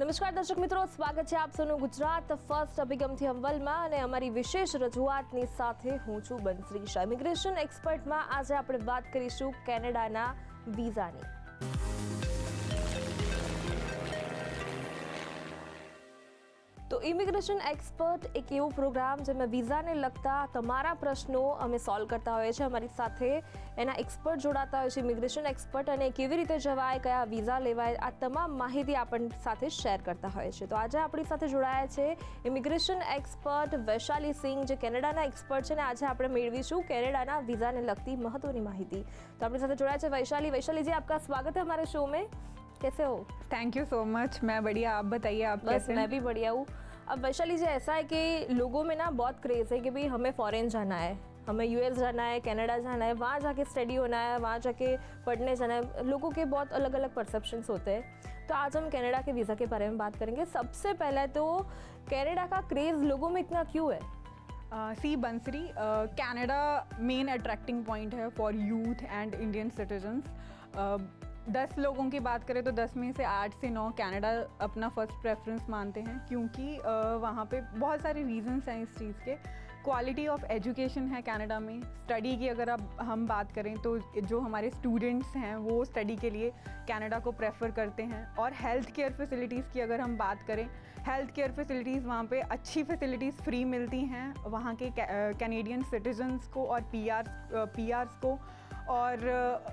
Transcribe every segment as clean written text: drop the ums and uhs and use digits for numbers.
નમસ્કાર દર્શક મિત્રો, સ્વાગત છે આપ સૌનું ગુજરાત ફર્સ્ટ અભિગમથી અમવલમાં અને અમારી વિશેષ રજૂઆતની સાથે હું છું બંસરી શાહ. ઇમિગ્રેશન એક્સપર્ટમાં આજે આપણે વાત કરીશું કેનેડાના વિઝાની. તો ઇમિગ્રેશન એક્સપર્ટ એક એવો પ્રોગ્રામ જેમાં વિઝાને લગતા તમારા પ્રશ્નો અમે સોલ્વ કરતા હોઈએ છીએ. અમારી સાથે એના એક્સપર્ટ જોડાતા હોય છે, ઇમિગ્રેશન એક્સપર્ટ, અને કેવી રીતે જવાય, કયા વિઝા લેવાય, આ તમામ માહિતી આપણી સાથે શેર કરતા હોય છે. તો આજે આપણી સાથે જોડાયા છે ઇમિગ્રેશન એક્સપર્ટ વૈશાલી સિંહ, જે કેનેડાના એક્સપર્ટ છે, અને આજે આપણે મેળવીશું કેનેડાના વિઝાને લગતી महत्वની माहिती. तो अपनी साथ जुड़ा है वैशाली जी, आपका स्वागत है हमारे शो में. कैसे हो? Thank you so much. मैं बढ़िया, आप बताइए आप बस कैसे? मैं भी बढ़िया हूँ. अब वैशाली जी, ऐसा है कि लोगों में ना बहुत क्रेज़ है कि भाई हमें फ़ॉरेन जाना है, हमें यूएस जाना है, कनाडा जाना है, वहाँ जाके स्टडी होना है, वहाँ जाके पढ़ने जाना है. लोगों के बहुत अलग अलग परसेप्शंस होते हैं. तो आज हम कनाडा के वीज़ा के बारे में बात करेंगे. सबसे पहले तो कनाडा का क्रेज़ लोगों में इतना क्यों है? सी बंसरी, कनाडा मेन अट्रैक्टिंग पॉइंट है for youth and Indian citizens. 10 लोगों की बात करें तो 10 में से 8 से 9 कनाडा अपना फर्स्ट प्रेफरेंस मानते हैं, क्योंकि वहाँ पे बहुत सारे रीजंस हैं इस चीज़ के. क्वालिटी ऑफ एजुकेशन है कनाडा में. स्टडी की अगर अब हम बात करें तो जो हमारे स्टूडेंट्स हैं वो स्टडी के लिए कनाडा को प्रेफर करते हैं. और हेल्थ केयर फैसिलिटीज़ की अगर हम बात करें, हेल्थ केयर फैसिलिटीज़ वहाँ पे अच्छी फैसिलिटीज़ फ्री मिलती हैं वहाँ के कैनेडियन सिटीजन्स को और पीआर्स को. और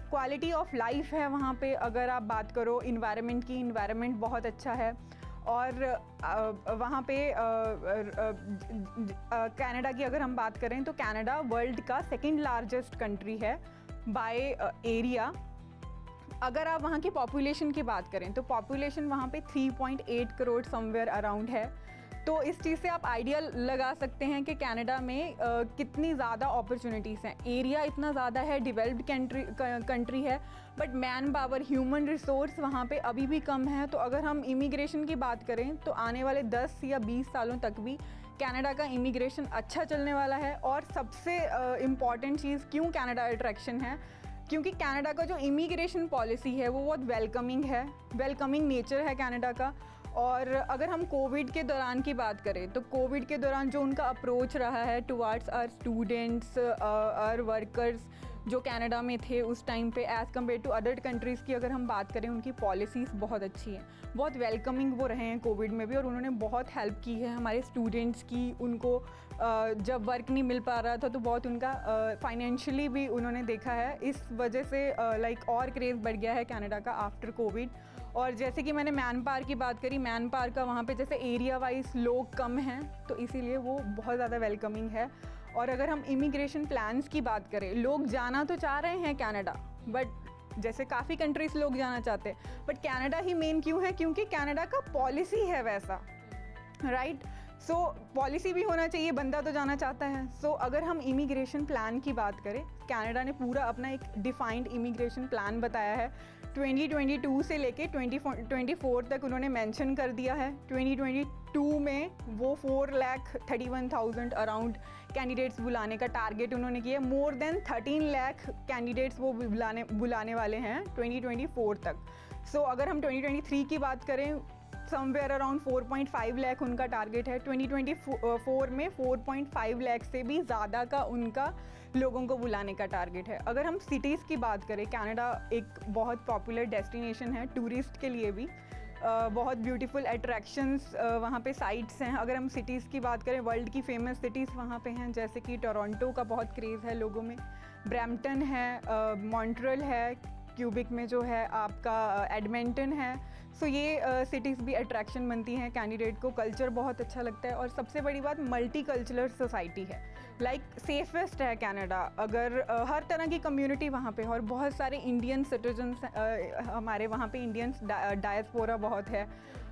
क्वालिटी ऑफ लाइफ है वहाँ पे. अगर आप बात करो इन्वायरमेंट की, इन्वायरमेंट बहुत अच्छा है. और वहाँ पे कनाडा की अगर हम बात करें तो कनाडा वर्ल्ड का सेकंड लार्जेस्ट कंट्री है बाय एरिया. अगर आप वहाँ की पॉपुलेशन की बात करें तो पॉपुलेशन वहाँ पे 3.8 करोड़ समवेयर अराउंड है. तो इस चीज़ से आप आइडिया लगा सकते हैं कि कनाडा में कितनी ज़्यादा अपॉर्चुनिटीज़ हैं. एरिया इतना ज़्यादा है, डेवलप्ड कंट्री है, but man power, human resource वहाँ पे अभी भी कम है. तो अगर हम इमिग्रेशन की बात करें तो आने वाले 10 या 20 सालों तक भी कनाडा का इमिग्रेशन अच्छा चलने वाला है. और सबसे इम्पॉर्टेंट चीज़ क्यों कनाडा अट्रैक्शन है, क्योंकि कनाडा का जो इमिग्रेशन पॉलिसी है वो बहुत वेलकमिंग है, वेलकमिंग नेचर है कनाडा का. और अगर हम कोविड के दौरान की बात करें तो कोविड के दौरान जो उनका अप्रोच रहा है towards our students, our workers जो कनाडा में थे उस टाइम पे, as compared to other countries की अगर हम बात करें, उनकी पॉलिसीज़ बहुत अच्छी हैं, बहुत वेलकमिंग वो रहे हैं कोविड में भी. और उन्होंने बहुत हेल्प की है हमारे स्टूडेंट्स की. उनको जब वर्क नहीं मिल पा रहा था तो बहुत उनका फाइनेंशियली भी उन्होंने देखा है. इस वजह से लाइक और क्रेज़ बढ़ गया है कनाडा का आफ्टर कोविड. और जैसे कि मैंने मैन पावर की बात करी, मैन पावर का वहाँ पे जैसे एरिया वाइज लोग कम हैं तो इसीलिए वो बहुत ज़्यादा वेलकमिंग है. और अगर हम इमिग्रेशन प्लान्स की बात करें, लोग जाना तो चाह रहे हैं कनाडा, बट जैसे काफ़ी कंट्रीज़ लोग जाना चाहते हैं, बट कनाडा ही मेन क्यों है, क्योंकि कनाडा का पॉलिसी है वैसा, राइट. सो पॉलिसी भी होना चाहिए, बंदा तो जाना चाहता है. सो अगर हम इमिग्रेशन प्लान की बात करें, कनाडा ने पूरा अपना एक डिफाइंड इमिग्रेशन प्लान बताया है. 2022 से लेके 2024 तक उन्होंने मेंशन कर दिया है. 2022 में वो 4,31,000 अराउंड कैंडिडेट्स बुलाने का टारगेट उन्होंने किया. मोर देन 13 लाख कैंडिडेट्स वो बुलाने वाले हैं 2024 तक. सो अगर हम 2023 की बात करें, समवेयर अराउंड 4.5 लाख उनका टारगेट है. 2024 में 4.5 लाख से भी ज़्यादा का उनका लोगों को बुलाने का टारगेट है. अगर हम सिटीज़ की बात करें, कनाडा एक बहुत पॉपुलर डेस्टिनेशन है टूरिस्ट के लिए भी. बहुत ब्यूटीफुल अट्रैक्शंस वहाँ पे साइट्स हैं. अगर हम सिटीज़ की बात करें, वर्ल्ड की फेमस सिटीज़ वहाँ पे हैं, जैसे कि टोरंटो का बहुत क्रेज़ है लोगों में, ब्रैम्पटन है, मॉन्ट्रियल है, क्यूबिक में जो है आपका एडमंटन है. सो ये सिटीज़ भी अट्रैक्शन बनती हैं कैंडिडेट को. कल्चर बहुत अच्छा लगता है. और सबसे बड़ी बात, मल्टी कल्चरल सोसाइटी है, लाइक सेफेस्ट है कनाडा. अगर हर तरह की कम्युनिटी वहाँ पे, और बहुत सारे इंडियन सिटीजन्स हमारे वहाँ पे, इंडियंस डायस्पोरा बहुत है.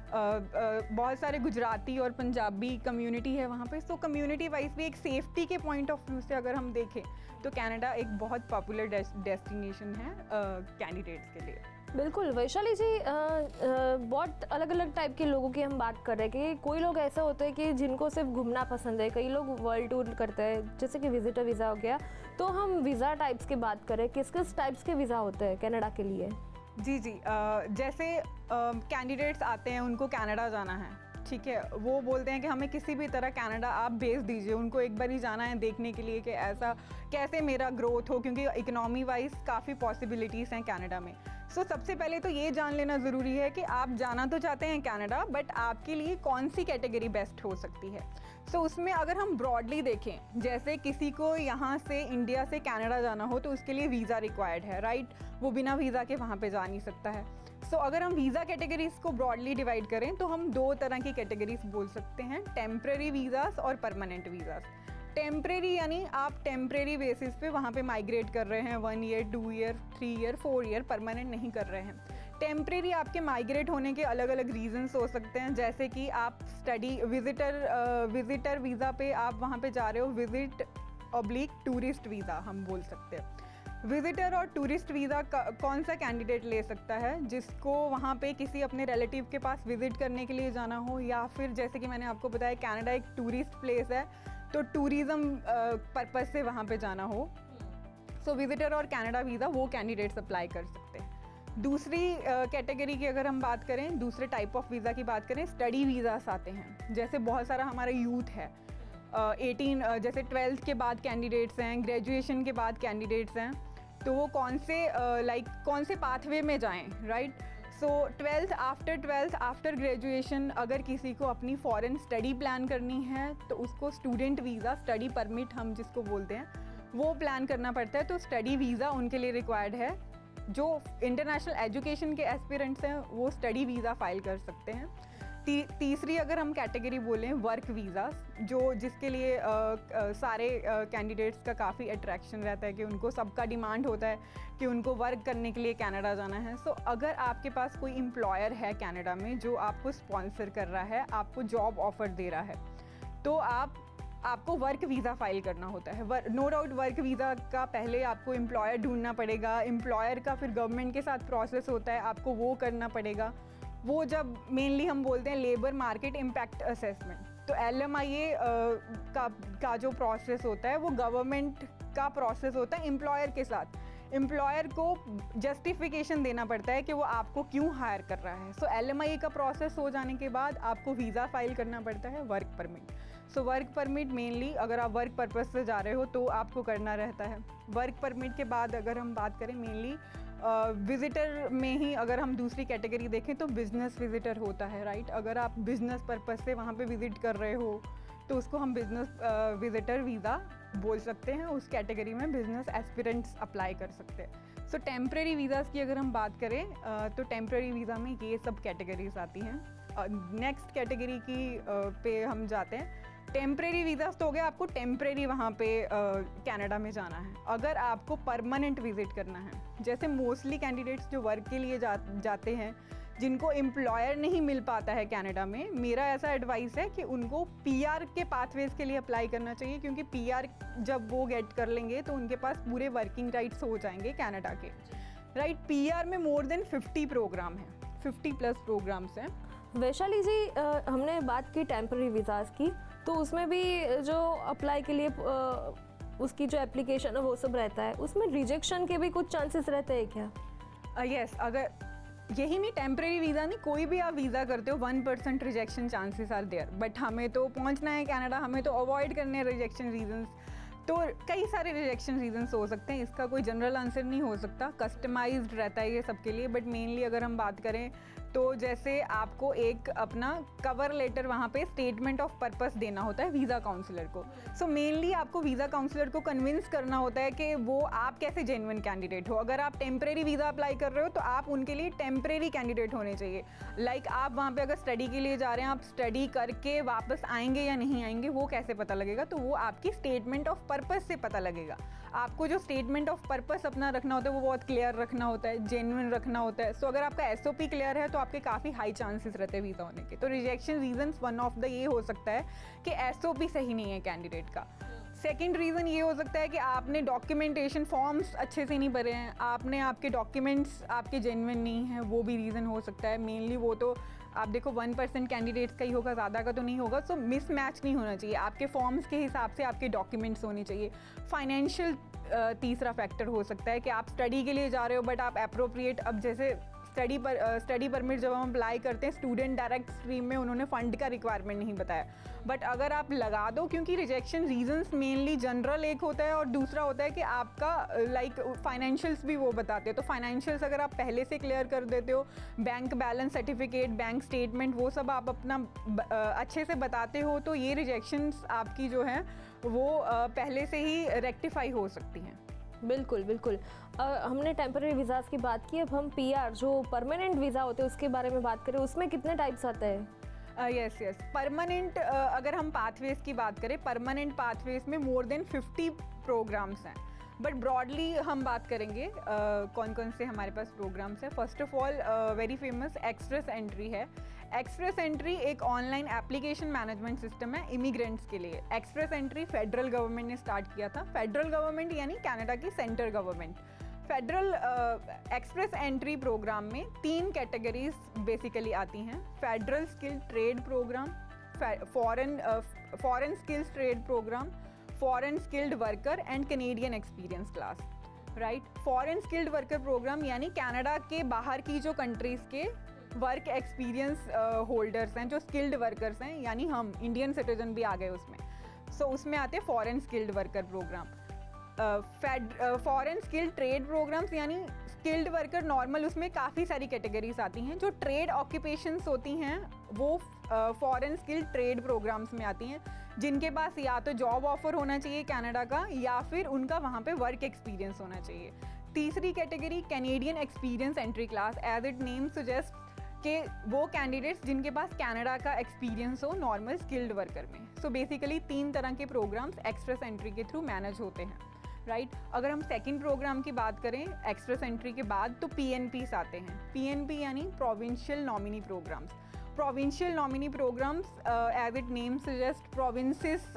बहुत सारे गुजराती और पंजाबी कम्युनिटी है वहाँ पे. सो कम्युनिटी वाइज भी एक सेफ्टी के पॉइंट ऑफ व्यू से अगर हम देखें तो कनाडा एक बहुत पॉपुलर डेस्टिनेशन है कैंडिडेट्स के लिए. बिल्कुल वैशाली जी, बहुत अलग अलग टाइप के लोगों की हम बात कर रहे हैं कि कोई लोग ऐसे होते हैं कि जिनको सिर्फ घूमना पसंद है, कई लोग वर्ल्ड टूर करते हैं, जैसे कि विजिटर वीज़ा हो गया. तो हम वीज़ा टाइप्स की बात करें, किस किस टाइप्स के वीज़ा होते हैं कनाडा के लिए? जी जी, जैसे कैंडिडेट्स आते हैं, उनको कनाडा जाना है, ठीक है, वो बोलते हैं कि हमें किसी भी तरह कनाडा आप भेज दीजिए, उनको एक बार ही जाना है देखने के लिए कि ऐसा कैसे मेरा ग्रोथ हो, क्योंकि इकोनॉमी वाइज काफ़ी पॉसिबिलिटीज़ हैं कनाडा में। सो सबसे पहले तो ये जान लेना ज़रूरी है कि आप जाना तो चाहते हैं कनाडा, बट आपके लिए कौन सी कैटेगरी बेस्ट हो सकती है। सो उसमें अगर हम ब्रॉडली देखें, जैसे किसी को यहाँ से इंडिया से कनाडा जाना हो तो उसके लिए वीज़ा रिक्वायर्ड है, राइट, वो बिना वीज़ा के वहाँ पे जा नहीं सकता है। सो अगर हम वीज़ा कैटेगरीज को ब्रॉडली डिवाइड करें तो हम दो तरह की कैटेगरीज बोल सकते हैं, टेम्प्रेरी वीज़ास और परमानेंट वीज़ास। टेम्प्रेरी यानी आप टेम्प्रेरी बेसिस पे वहाँ पे माइग्रेट कर रहे हैं, 1 year, 2 year, 3 year, 4 year, permanent नहीं कर रहे हैं। टेम्प्रेरी आपके माइग्रेट होने के अलग अलग रीजंस हो सकते हैं, जैसे कि आप स्टडी विजिटर वीज़ा पे आप वहाँ पे जा रहे हो, विजिट ऑब्लिक टूरिस्ट वीज़ा हम बोल सकते हैं। विजिटर और टूरिस्ट वीज़ा कौन सा कैंडिडेट ले सकता है, जिसको वहाँ पे किसी अपने रिलेटिव के पास विजिट करने के लिए जाना हो, या फिर जैसे कि मैंने आपको बताया कनाडा एक टूरिस्ट प्लेस है तो टूरिज़्म पर्पज़ से वहाँ पे जाना हो। सो विजिटर और कनाडा वीज़ा वो कैंडिडेट्स अप्लाई कर सकते हैं। दूसरी कैटेगरी की अगर हम बात करें, दूसरे टाइप ऑफ वीज़ा की बात करें, स्टडी वीज़ास आते हैं। जैसे बहुत सारा हमारा यूथ है, 18 जैसे 12th के बाद कैंडिडेट्स हैं, ग्रेजुएशन के बाद कैंडिडेट्स हैं, तो वो कौन से पाथवे में जाएं, राइट। सो 12th आफ्टर ग्रेजुएशन अगर किसी को अपनी फॉरेन स्टडी प्लान करनी है तो उसको स्टूडेंट वीज़ा, स्टडी परमिट हम जिसको बोलते हैं, वो प्लान करना पड़ता है। तो स्टडी वीज़ा उनके लिए रिक्वायर्ड है। जो इंटरनेशनल एजुकेशन के एस्पिरेंट्स हैं वो स्टडी वीज़ा फाइल कर सकते हैं। तीसरी अगर हम कैटेगरी बोलें, वर्क वीज़ा, जो जिसके लिए सारे कैंडिडेट्स का काफ़ी अट्रैक्शन रहता है कि उनको सबका डिमांड होता है कि उनको वर्क करने के लिए कनाडा जाना है। सो अगर आपके पास कोई एम्प्लॉयर है कनाडा में जो आपको स्पॉन्सर कर रहा है, आपको जॉब ऑफर दे रहा है, तो आपको वर्क वीज़ा फाइल करना होता है। नो डाउट वर्क वीज़ा का पहले आपको एम्प्लॉयर ढूंढना पड़ेगा, एम्प्लॉयर का फिर गवर्नमेंट के साथ प्रोसेस होता है, आपको वो करना पड़ेगा। वो जब मेनली हम बोलते हैं लेबर मार्केट इम्पैक्ट असेसमेंट, तो LMIA का जो प्रोसेस होता है वो गवर्नमेंट का प्रोसेस होता है एम्प्लॉयर के साथ। एम्प्लॉयर को जस्टिफिकेशन देना पड़ता है कि वो आपको क्यों हायर कर रहा है। सो LMIA का प्रोसेस हो जाने के बाद आपको वीज़ा फाइल करना पड़ता है, work permit. So work permit mainly अगर आप वर्क पर्पस से जा रहे हो तो आपको करना रहता है। वर्क परमिट के बाद अगर हम बात करें मेनली विज़िटर में ही, अगर हम दूसरी कैटेगरी देखें तो बिज़नेस विज़िटर होता है, राइट। अगर आप बिज़नेस पर्पस से वहाँ पे विज़िट कर रहे हो तो उसको हम बिज़नेस विज़िटर वीज़ा बोल सकते हैं। उस कैटेगरी में बिज़नेस एस्पिरेंट्स अप्लाई कर सकते हैं। सो टेम्प्रेरी वीज़ाज़ की अगर हम बात करें तो टेम्प्रेरी वीज़ा में ये सब कैटेगरीज आती हैं। नेक्स्ट कैटेगरी की पे हम जाते हैं। टेम्प्रेरी वीज़ास तो हो गया, आपको टेम्प्रेरी वहाँ पे कनाडा में जाना है। अगर आपको परमानेंट विजिट करना है, जैसे मोस्टली कैंडिडेट्स जो वर्क के लिए जाते हैं, जिनको एम्प्लॉयर नहीं मिल पाता है कनाडा में, मेरा ऐसा एडवाइस है कि उनको PR के पाथवेज के लिए अप्लाई करना चाहिए, क्योंकि PR जब वो गेट कर लेंगे तो उनके पास पूरे वर्किंग राइट्स हो जाएंगे कनाडा के, राइट। PR में मोर देन 50 प्रोग्राम हैं, 50+ प्रोग्राम्स हैं। वैशाली जी, हमने बात की टेम्पररी वीज़ाज़ की, तो उसमें भी जो अप्लाई के लिए उसकी जो एप्लीकेशन है वो सब रहता है, उसमें रिजेक्शन के भी कुछ चांसेस रहते हैं क्या? यस, अगर यही नहीं, टेम्प्रेरी वीज़ा नहीं, कोई भी आप वीज़ा करते हो 1% rejection chances are there. But हमें तो पहुंचना है कनाडा, हमें तो अवॉइड करने हैं रिजेक्शन रीजंस। तो कई सारे रिजेक्शन रीजंस हो सकते हैं, इसका कोई जनरल आंसर नहीं हो सकता, कस्टमाइज्ड रहता है ये सबके लिए। बट मेनली अगर हम बात करें तो जैसे आपको एक अपना कवर लेटर वहाँ पे स्टेटमेंट ऑफ पर्पस देना होता है वीज़ा काउंसलर को। सो मेनली आपको वीज़ा काउंसलर को कन्विंस करना होता है कि वो आप कैसे जेन्युइन कैंडिडेट हो। अगर आप टेम्प्रेरी वीज़ा अप्लाई कर रहे हो तो आप उनके लिए टेम्प्रेरी कैंडिडेट होने चाहिए। लाइक आप वहाँ पे अगर स्टडी के लिए जा रहे हैं, आप स्टडी करके वापस आएंगे या नहीं आएंगे वो कैसे पता लगेगा, तो वो आपकी स्टेटमेंट ऑफ पर्पस से पता लगेगा। आपको जो स्टेटमेंट ऑफ पर्पस अपना रखना होता है वो बहुत क्लियर रखना होता है, जेन्युइन रखना होता है। सो अगर आपका SOP क्लियर है तो आपके काफ़ी हाई चांसेस रहते हैं वीज़ा होने के। तो rejection reasons one of the ये हो सकता है कि SOP सही नहीं है कैंडिडेट का। सेकेंड रीज़न ये हो सकता है कि आपने डॉक्यूमेंटेशन फॉर्म्स अच्छे से नहीं भरे हैं, आपके डॉक्यूमेंट्स आपके जेन्युइन नहीं हैं, वो भी रीज़न हो सकता है। मेनली वो तो आप देखो 1% कैंडिडेट्स का ही होगा, ज़्यादा का तो नहीं होगा। सो मिसमैच नहीं होना चाहिए, आपके फॉर्म्स के हिसाब से आपके डॉक्यूमेंट्स होने चाहिए। फाइनेंशियल तीसरा फैक्टर हो सकता है कि आप स्टडी के लिए जा रहे हो बट आप अप्रोप्रिएट, अब जैसे स्टडी परमिट जब हम अप्लाई करते हैं स्टूडेंट डायरेक्ट स्ट्रीम में, उन्होंने फ़ंड का रिक्वायरमेंट नहीं बताया, बट अगर आप लगा दो, क्योंकि रिजेक्शन रीजंस मेनली जनरल एक होता है और दूसरा होता है कि आपका लाइक फाइनेंशियल्स भी वो बताते हैं। तो फाइनेंशियल्स अगर आप पहले से क्लियर कर देते हो, bank balance certificate, bank statement, वो सब आप अपना अच्छे से बताते हो, तो ये रिजेक्शंस आपकी जो है वो पहले से ही रेक्टिफाई हो सकती हैं। बिल्कुल बिल्कुल। हमने टेम्पररी वीज़ाज़ की बात की, अब हम पीआर जो परमानेंट वीज़ा होते हैं उसके बारे में बात करें, उसमें कितने टाइप्स आते हैं? यस परमानेंट, अगर हम पाथवेज की बात करें, परमानेंट पाथवेज में मोर देन 50 प्रोग्राम्स हैं, बट ब्रॉडली हम बात करेंगे कौन कौन से हमारे पास प्रोग्राम्स हैं। First of all very famous express entry है। एक्सप्रेस एंट्री एक ऑनलाइन एप्लीकेशन मैनेजमेंट सिस्टम है इमिग्रेंट्स के लिए। एक्सप्रेस एंट्री फेडरल गवर्नमेंट ने स्टार्ट किया था। फेडरल गवर्नमेंट यानी कनाडा की central government. Federal express entry programme में 3 कैटेगरीज बेसिकली आती हैं: federal skill trade programme, foreign skills trade programme, foreign skilled worker and Canadian experience class. Right, foreign skilled worker programme यानी Canada के बाहर की जो कंट्रीज़ के वर्क एक्सपीरियंस होल्डर्स हैं, जो स्किल्ड वर्कर्स हैं, यानी हम इंडियन सिटीजन भी आ गए उसमें। सो उसमें आते हैं foreign skilled worker programme. Foreign skilled trade programmes यानी स्किल्ड वर्कर नॉर्मल, उसमें काफ़ी सारी कैटेगरीज आती हैं। जो ट्रेड ऑक्यूपेशंस होती हैं वो फॉरेन स्किल्ड ट्रेड प्रोग्राम्स में आती हैं, जिनके पास या तो जॉब ऑफर होना चाहिए कनाडा का, या फिर उनका वहाँ पे वर्क एक्सपीरियंस होना चाहिए। तीसरी category Canadian experience entry class, as it name suggest कि वो कैंडिडेट्स जिनके पास कनाडा का एक्सपीरियंस हो नॉर्मल स्किल्ड वर्कर में। सो बेसिकली 3 तरह के प्रोग्राम्स एक्सप्रेस एंट्री के थ्रू मैनेज होते हैं। राइट, अगर हम सेकंड प्रोग्राम की बात करें एक्सप्रेस एंट्री के बाद, तो पीएनपीस आते हैं। पीएनपी यानी provincial nominee programmes. Provincial nominee programmes as it name suggest, provinces,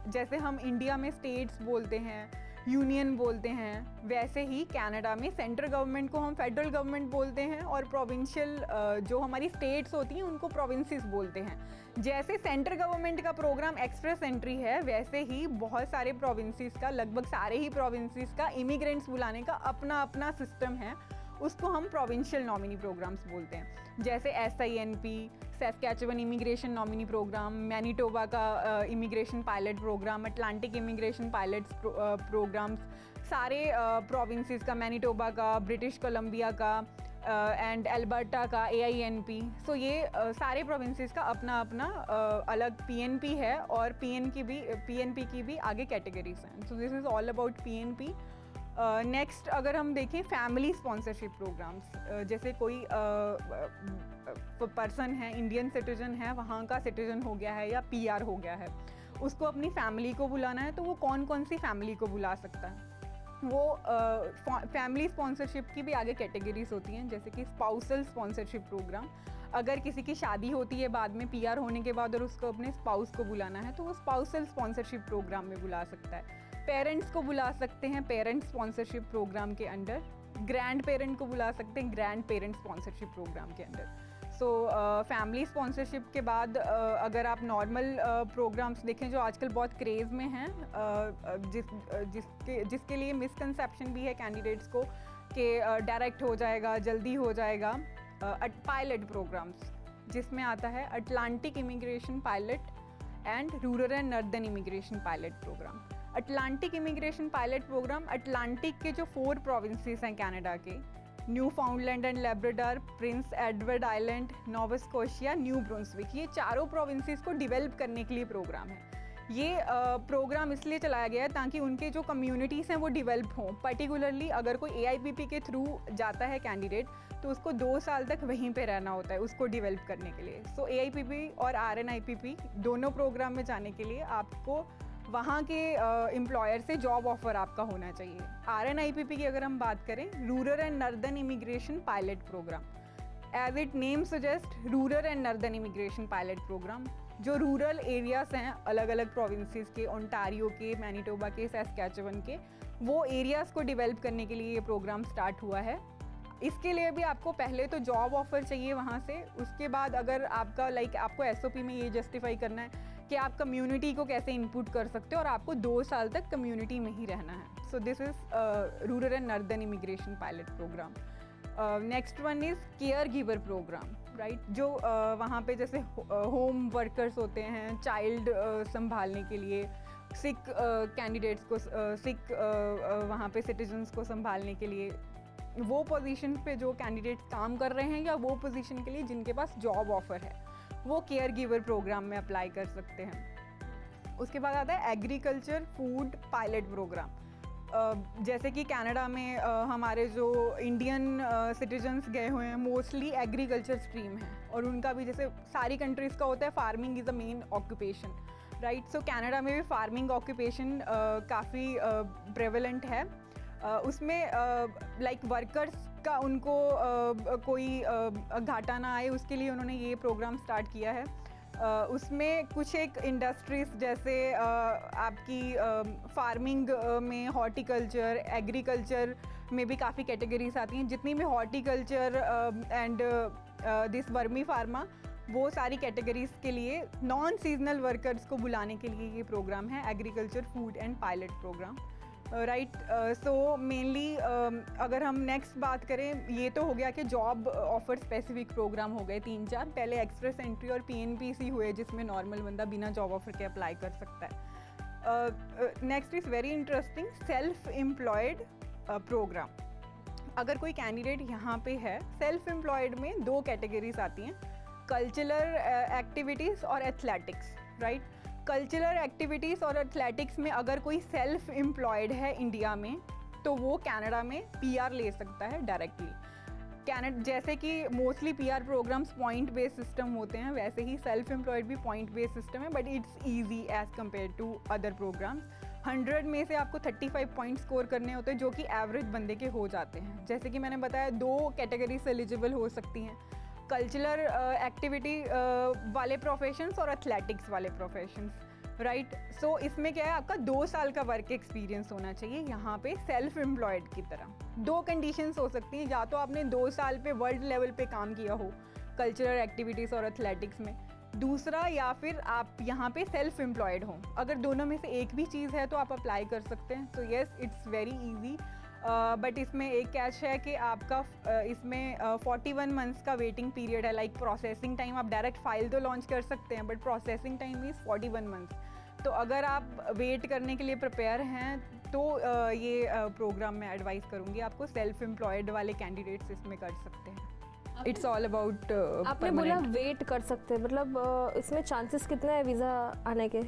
जैसे हम इंडिया में स्टेट्स बोलते हैं, यूनियन बोलते हैं, वैसे ही कनाडा में सेंट्रल गवर्नमेंट को हम फेडरल गवर्नमेंट बोलते हैं, और प्रोविंशियल जो हमारी स्टेट्स होती हैं उनको प्रोविंसेस बोलते हैं। जैसे सेंट्रल गवर्नमेंट का प्रोग्राम एक्सप्रेस एंट्री है, वैसे ही बहुत सारे प्रोविंसेस का, लगभग सारे ही प्रोविंसेस का इमिग्रेंट्स बुलाने का अपना अपना सिस्टम है, उसको हम प्रोविंशियल नॉमिनी प्रोग्राम्स बोलते हैं। जैसे SINP, Saskatchewan immigration nominee program, Manitoba का immigration pilot program, Atlantic immigration pilots programs, सारे प्रोविंसेस का, मैनीटोबा का, ब्रिटिश कोलंबिया का एंड एल्बर्टा का AINP। सो ये सारे प्रोविंसेस का अपना अपना अलग PNP है, और PNP की भी आगे कैटेगरीज हैं। सो this is all about PNP। Next अगर हम देखें फैमिली स्पॉन्सरशिप प्रोग्राम्स, जैसे कोई पर्सन है, इंडियन सिटीजन है, वहाँ का सिटीजन हो गया है या PR हो गया है, उसको अपनी फैमिली को बुलाना है, तो वो कौन कौन सी फैमिली को बुला सकता है? वो फैमिली स्पॉन्सरशिप की भी आगे कैटेगरीज होती हैं, जैसे कि स्पाउसल स्पॉन्सरशिप प्रोग्राम। अगर किसी की शादी होती है बाद में PR होने के बाद और उसको अपने स्पाउस को बुलाना है, तो वो स्पाउसल स्पॉन्सरशिप प्रोग्राम में बुला सकता है। पेरेंट्स को बुला सकते हैं पेरेंट्स स्पॉन्सरशिप प्रोग्राम के अंडर। ग्रैंड पेरेंट को बुला सकते हैं ग्रैंड पेरेंट स्पॉन्सरशिप प्रोग्राम के अंडर। सो फैमिली स्पॉन्सरशिप के बाद अगर आप नॉर्मल प्रोग्राम्स देखें जो आजकल बहुत क्रेज़ में हैं, जिसके लिए मिसकंसेप्शन भी है कैंडिडेट्स को कि डायरेक्ट हो जाएगा, जल्दी हो जाएगा, पायलट प्रोग्राम्स, जिसमें आता है Atlantic immigration pilot and rural and northern immigration pilot program. Atlantic immigration pilot program Atlantic के जो 4 प्रोविंसेस हैं कनाडा के, Newfoundland and Labrador, Prince Edward Island, Nova Scotia, New Brunswick, ये चारों प्रोविंसेस को डेवलप करने के लिए प्रोग्राम है। ये प्रोग्राम इसलिए चलाया गया है ताकि उनके जो कम्युनिटीज़ हैं वो डेवलप हों। पर्टिकुलरली अगर कोई AIPP के थ्रू जाता है कैंडिडेट, तो उसको 2 साल तक वहीं पे रहना होता है उसको डेवलप करने के लिए। सो AIPP और RNIPP दोनों प्रोग्राम में जाने के लिए आपको वहाँ के एम्प्लॉयर से जॉब ऑफर आपका होना चाहिए। RNIPP की अगर हम बात करें, rural and northern immigration pilot programme, as it name suggest rural and northern immigration pilot programme. जो रूरल एरियाज़ हैं अलग अलग प्रोविंसेस के, ओंटारियो के, मैनीटोबा के, सैस्कैचुअन के, वो एरियाज़ को डेवलप करने के लिए ये प्रोग्राम स्टार्ट हुआ है। इसके लिए भी आपको पहले तो जॉब ऑफ़र चाहिए वहाँ से, उसके बाद अगर आपका आपको SOP में ये जस्टिफाई करना है कि आप कम्युनिटी को कैसे इनपुट कर सकते हो और आपको 2 साल तक कम्युनिटी में ही रहना है। So this is rural and northern immigration pilot programme. Next one is caregiver programme, right, जो वहाँ पे जैसे होम वर्कर्स होते हैं, चाइल्ड संभालने के लिए, सिक कैंडिडेट्स को, सिक वहाँ पे सिटीजन्स को संभालने के लिए, वो पोजीशन पे जो कैंडिडेट्स काम कर रहे हैं या वो पोजीशन के लिए जिनके पास जॉब ऑफ़र है, वो केयर गिवर प्रोग्राम में अप्लाई कर सकते हैं। उसके बाद आता है एग्रीकल्चर फूड पायलट प्रोग्राम। जैसे कि कनाडा में हमारे जो इंडियन सिटीजन्स गए हुए हैं मोस्टली एग्रीकल्चर स्ट्रीम है, और उनका भी जैसे सारी कंट्रीज़ का होता है farming is a main occupation, right. So Canada में भी फार्मिंग ऑक्यूपेशन काफ़ी प्रेवलेंट है। उसमें वर्कर्स का उनको कोई घाटा ना आए उसके लिए उन्होंने ये प्रोग्राम स्टार्ट किया है। उसमें कुछ एक इंडस्ट्रीज़ जैसे आपकी फार्मिंग में हॉर्टिकल्चर, एग्रीकल्चर में भी काफ़ी कैटेगरीज आती हैं, जितनी भी horticulture and this vermi pharma, वो सारी कैटेगरीज के लिए नॉन सीजनल वर्कर्स को बुलाने के लिए ये प्रोग्राम है, agriculture food and pilot programme, right. So mainly अगर हम नेक्स्ट बात करें, ये तो हो गया कि जॉब ऑफर स्पेसिफिक प्रोग्राम हो गए 3-4, पहले एक्सप्रेस एंट्री और PNPC हुए जिसमें नॉर्मल बंदा बिना जॉब ऑफर के अप्लाई कर सकता है। Next is very interesting, self employed programme. अगर कोई कैंडिडेट यहाँ पे है, सेल्फ एम्प्लॉयड में 2 कैटेगरीज आती हैं, कल्चरल एक्टिविटीज़ और एथलेटिक्स, राइट। कल्चरल एक्टिविटीज़ और एथलेटिक्स में अगर कोई सेल्फ एम्प्लॉयड है इंडिया में, तो वो कनाडा में PR ले सकता है डायरेक्टली। जैसे कि mostly PR programmes point based system होते हैं, वैसे ही सेल्फ एम्प्लॉयड भी पॉइंट बेस्ड सिस्टम है, but it's easy as compared to other programmes. 100 में से आपको 35 पॉइंट स्कोर करने होते हैं, जो कि एवरेज बंदे के हो जाते हैं। जैसे कि मैंने बताया 2 कैटेगरीज एलिजिबल हो सकती हैं, कल्चरल एक्टिविटी वाले प्रोफेशंस और एथलेटिक्स वाले प्रोफेशंस, राइट। सो इसमें क्या है, आपका 2 साल का वर्क एक्सपीरियंस होना चाहिए यहाँ पे सेल्फ एम्प्लॉयड की तरह। 2 कंडीशंस हो सकती हैं, या तो आपने 2 साल पे वर्ल्ड लेवल पे काम किया हो कल्चरल एक्टिविटीज़ और एथलेटिक्स में, दूसरा या फिर आप यहाँ पे सेल्फ एम्प्लॉयड हो। अगर दोनों में से एक भी चीज़ है तो आप अप्लाई कर सकते हैं। तो yes, it's very easy, but इसमें एक कैच है कि आपका इसमें 41 मंथ्स का वेटिंग पीरियड है। लाइक प्रोसेसिंग टाइम, आप डायरेक्ट फाइल तो लॉन्च कर सकते हैं, but processing time is 41 months. तो अगर आप वेट करने के लिए प्रिपेयर हैं तो ये प्रोग्राम मैं एडवाइस करूँगी आपको, सेल्फ एम्प्लॉयड वाले कैंडिडेट्स इसमें कर सकते हैं। इट्स ऑल अबाउट आपने बोला वेट कर सकते हैं, मतलब इसमें चांसेस कितने हैं वीज़ा आने के?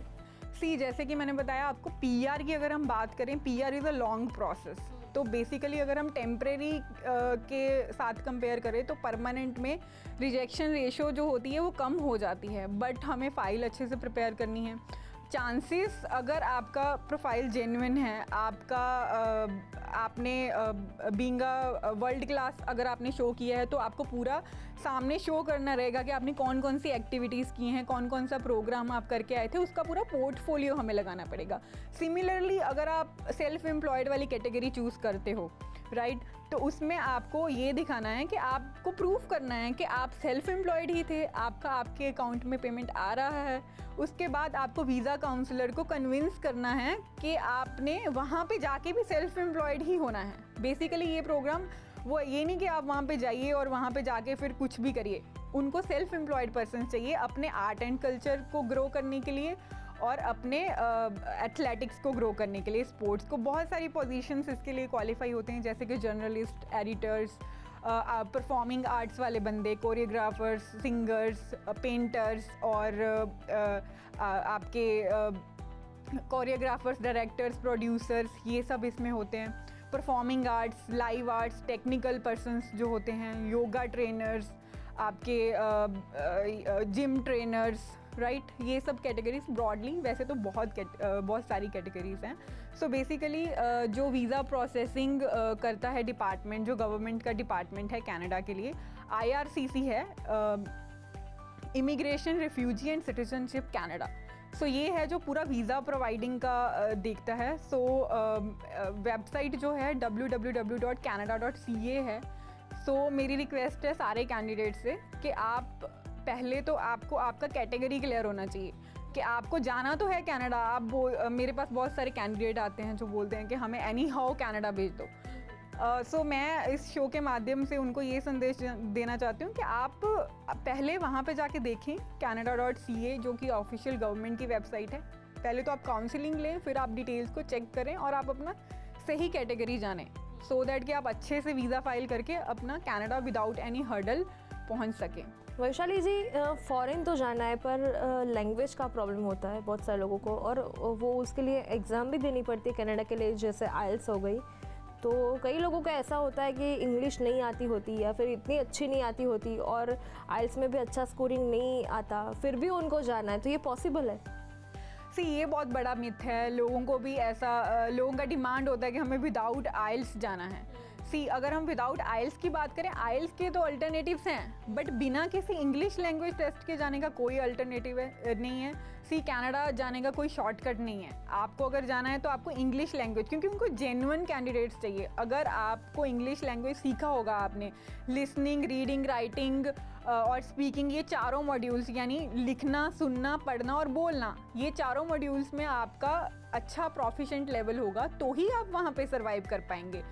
जैसे कि मैंने बताया आपको, PR की अगर हम बात करें, PR is a long process. तो बेसिकली अगर हम टेम्परेरी के साथ कंपेयर करें तो परमानेंट में रिजेक्शन रेशो जो होती है वो कम हो जाती है, बट हमें फ़ाइल अच्छे से प्रिपेयर करनी है। चांसेस, अगर आपका प्रोफाइल जेन्युइन है, आपका आपने बीइंग अ वर्ल्ड क्लास अगर आपने शो किया है, तो आपको पूरा सामने शो करना रहेगा कि आपने कौन कौन सी एक्टिविटीज़ की हैं, कौन कौन सा प्रोग्राम आप करके आए थे, उसका पूरा पोर्टफोलियो हमें लगाना पड़ेगा। सिमिलरली अगर आप सेल्फ एम्प्लॉयड वाली कैटेगरी चूज़ करते हो, राइट, तो उसमें आपको ये दिखाना है कि आपको प्रूफ करना है कि आप सेल्फ एम्प्लॉयड ही थे, आपके अकाउंट में पेमेंट आ रहा है। उसके बाद आपको वीज़ा काउंसलर को कन्विंस करना है कि आपने वहाँ पे जाके भी सेल्फ एम्प्लॉयड ही होना है। बेसिकली ये प्रोग्राम वो ये नहीं कि आप वहाँ पे जाइए और वहाँ पे जाके फिर कुछ भी करिए। उनको सेल्फ एम्प्लॉयड पर्सन चाहिए अपने आर्ट एंड कल्चर को ग्रो करने के लिए और अपने एथलेटिक्स को ग्रो करने के लिए, स्पोर्ट्स को। बहुत सारी पोजीशंस इसके लिए क्वालिफाई होते हैं, जैसे कि जर्नलिस्ट, एडिटर्स, परफॉर्मिंग आर्ट्स वाले बंदे, कोरियोग्राफर्स, सिंगर्स, पेंटर्स और आपके कोरियोग्राफर्स, डायरेक्टर्स, प्रोड्यूसर्स, ये सब इसमें होते हैं। Performing arts, live arts, technical persons जो होते हैं, योगा ट्रेनर्स, आपके जिम ट्रेनर्स, राइट, ये सब कैटेगरीज ब्रॉडली, वैसे तो बहुत सारी कैटेगरीज हैं। सो बेसिकली जो वीज़ा प्रोसेसिंग करता है डिपार्टमेंट, जो गवर्नमेंट का डिपार्टमेंट है कनाडा के लिए, IRCC है, immigration, refugee and citizenship Canada. So ये है जो पूरा वीज़ा प्रोवाइडिंग का देखता है। सो वेबसाइट जो है www.canada.ca है। सो मेरी रिक्वेस्ट है सारे कैंडिडेट से कि आप पहले तो आपको आपका कैटेगरी क्लियर होना चाहिए कि आपको जाना तो है कनाडा। आप मेरे पास बहुत सारे कैंडिडेट आते हैं जो बोलते हैं कि हमें एनी हाउ कनाडा भेज दो। सो मैं इस शो के माध्यम से उनको ये संदेश देना चाहती हूँ कि आप पहले वहाँ पे जाके देखें canada.ca, जो कि ऑफिशियल गवर्नमेंट की वेबसाइट है। पहले तो आप काउंसलिंग लें, फिर आप डिटेल्स को चेक करें और आप अपना सही कैटेगरी जानें, सो दैट कि आप अच्छे से वीज़ा फाइल करके अपना कनाडा विदाउट एनी हर्डल पहुँच सकें। वैशाली जी, फॉरेन तो जाना है पर लैंग्वेज का प्रॉब्लम होता है बहुत सारे लोगों को, और वो उसके लिए एग्ज़ाम भी देनी पड़ती है कनाडा के लिए, जैसे आइल्स हो गई। तो कई लोगों का ऐसा होता है कि इंग्लिश नहीं आती होती या फिर इतनी अच्छी नहीं आती होती और आइल्स में भी अच्छा स्कोरिंग नहीं आता, फिर भी उनको जाना है, तो ये पॉसिबल है? ये बहुत बड़ा मिथ है। लोगों को भी ऐसा लोगों का डिमांड होता है कि हमें विदाउट आइल्स जाना है। अगर हम विदाउट आइल्स की बात करें, आइल्स के तो अल्टरनेटिव्स हैं, बट बिना किसी इंग्लिश लैंग्वेज टेस्ट के जाने का कोई अल्टरनेटिव नहीं है। कनाडा जाने का कोई शॉर्टकट नहीं है। आपको अगर जाना है तो आपको इंग्लिश लैंग्वेज, क्योंकि उनको जेन्युइन कैंडिडेट्स चाहिए। अगर आपको इंग्लिश लैंग्वेज सीखा होगा आपने, लिसनिंग, रीडिंग, राइटिंग और स्पीकिंग, ये चारों मॉड्यूल्स यानी लिखना, सुनना, पढ़ना और बोलना, ये चारों मॉड्यूल्स में आपका अच्छा प्रोफिशिएंट लेवल होगा तो ही आप वहाँ पे सर्वाइव कर पाएंगे।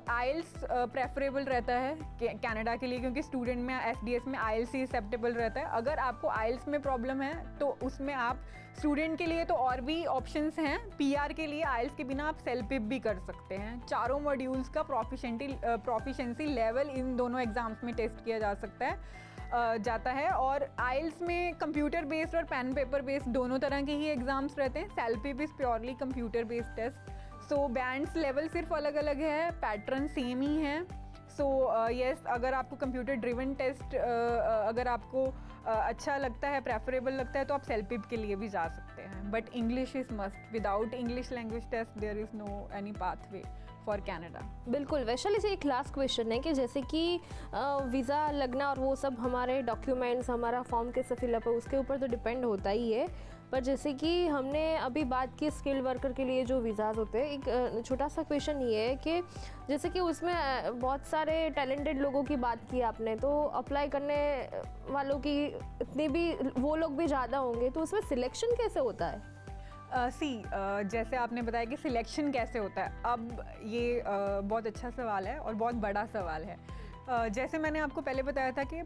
आइल्स प्रेफरेबल रहता है कनाडा के लिए, क्योंकि स्टूडेंट में एसडीएस में आइल्स ही एक्सेप्टेबल रहता है। अगर आपको आइल्स में प्रॉब्लम है तो उसमें आप स्टूडेंट के लिए तो और भी ऑप्शंस हैं। पीआर के लिए आइल्स के बिना आप सेल्फ पिप भी कर सकते हैं। चारों मॉड्यूल्स का प्रोफिशिएंसी लेवल इन दोनों एग्जाम्स में टेस्ट किया जाता है। और आइल्स में कंप्यूटर बेस्ड और पेन पेपर बेस्ड दोनों तरह के ही एग्जाम्स रहते हैं। CELPIP is purely computer based test. Bands level सिर्फ अलग अलग है, पैटर्न सेम ही है। अगर आपको कंप्यूटर ड्रिवन टेस्ट अगर आपको अच्छा लगता है, प्रेफरेबल लगता है, तो आप सेल्फ पिप के लिए भी जा सकते हैं। But English is must. Without English language test there is no any pathway for Canada. बिल्कुल। वैशाली जी, एक लास्ट क्वेश्चन है कि जैसे कि वीज़ा लगना और वो सब हमारे डॉक्यूमेंट्स, हमारा फॉर्म कैसे फिलअप है, उसके ऊपर तो डिपेंड होता ही है। पर जैसे कि हमने अभी बात की स्किल्ड वर्कर के लिए जो वीज़ाज़ होते हैं, एक छोटा सा क्वेश्चन ये है कि जैसे कि उसमें बहुत सारे टैलेंटेड लोगों की बात की आपने, तो अप्लाई करने वालों की इतनी भी, वो लोग भी ज़्यादा होंगे, तो उसमें सिलेक्शन कैसे होता है? जैसे आपने बताया कि सिलेक्शन कैसे होता है, अब ये बहुत अच्छा सवाल है और बहुत बड़ा सवाल है। जैसे मैंने आपको पहले बताया था कि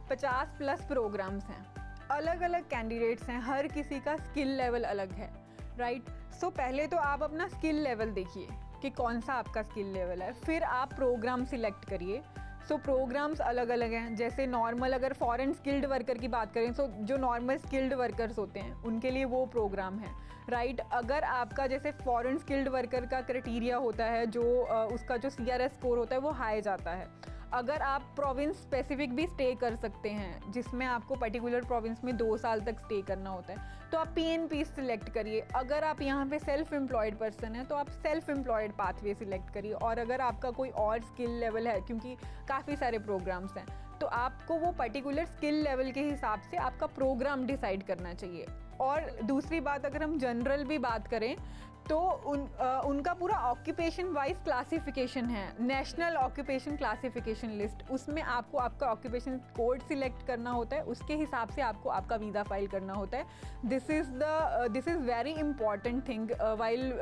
50+ प्रोग्राम्स हैं, अलग अलग कैंडिडेट्स हैं, हर किसी का स्किल लेवल अलग है, राइट। पहले तो आप अपना स्किल लेवल देखिए कि कौन सा आपका स्किल लेवल है, फिर आप प्रोग्राम सिलेक्ट करिए। प्रोग्राम्स अलग अलग हैं। जैसे नॉर्मल अगर फॉरेन स्किल्ड वर्कर की बात करें, जो नॉर्मल स्किल्ड वर्कर्स होते हैं उनके लिए वो प्रोग्राम है, राइट। अगर आपका जैसे फॉरेन स्किल्ड वर्कर का क्राइटेरिया होता है, जो उसका जो CRS स्कोर होता है वो हाई जाता है। अगर आप प्रोविंस स्पेसिफिक भी स्टे कर सकते हैं, जिसमें आपको पर्टिकुलर प्रोविंस में 2 साल तक स्टे करना होता है, तो आप PNP सिलेक्ट करिए। अगर आप यहाँ पे सेल्फ एम्प्लॉयड पर्सन हैं तो आप सेल्फ एम्प्लॉयड पाथवे सिलेक्ट करिए। और अगर आपका कोई और स्किल लेवल है, क्योंकि काफ़ी सारे प्रोग्राम्स हैं, तो आपको वो पर्टिकुलर स्किल लेवल के हिसाब से आपका प्रोग्राम डिसाइड करना चाहिए। और दूसरी बात, अगर हम जनरल भी बात करें तो उनका पूरा ऑक्यूपेशन वाइज क्लासिफिकेशन है, नेशनल ऑक्यूपेशन क्लासिफिकेशन लिस्ट। उसमें आपको आपका ऑक्यूपेशन कोड सिलेक्ट करना होता है, उसके हिसाब से आपको आपका वीज़ा फाइल करना होता है। This is very important thing while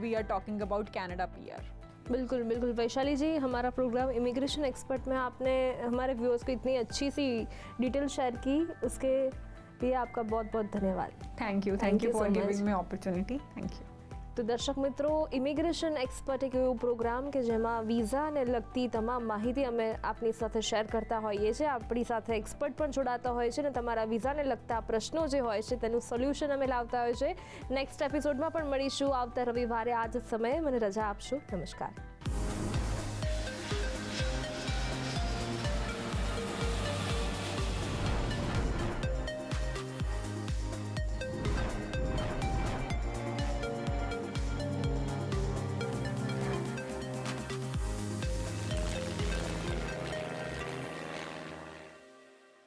we are talking about Canada PR। बिल्कुल बिल्कुल। वैशाली जी, हमारा प्रोग्राम इमिग्रेशन एक्सपर्ट में आपने हमारे व्यूअर्स को इतनी अच्छी सी डिटेल शेयर की, उसके लिए आपका बहुत बहुत धन्यवाद। Thank you for giving me opportunity. Thank you. તો દર્શક મિત્રો, ઇમિગ્રેશન એક્સપર્ટ એક એવું પ્રોગ્રામ કે જેમાં વિઝાને લગતી તમામ માહિતી અમે આપની સાથે શેર કરતા હોઈએ છીએ। આપણી સાથે એક્સપર્ટ પણ જોડાતા હોય છે અને તમારા વિઝાને લગતા પ્રશ્નો જે હોય છે તેનું સોલ્યુશન અમે લાવતા હોય છે। નેક્સ્ટ એપિસોડમાં પણ મળીશું આવતા રવિવારે આ જ સમયે। મને રજા આપશો। નમસ્કાર।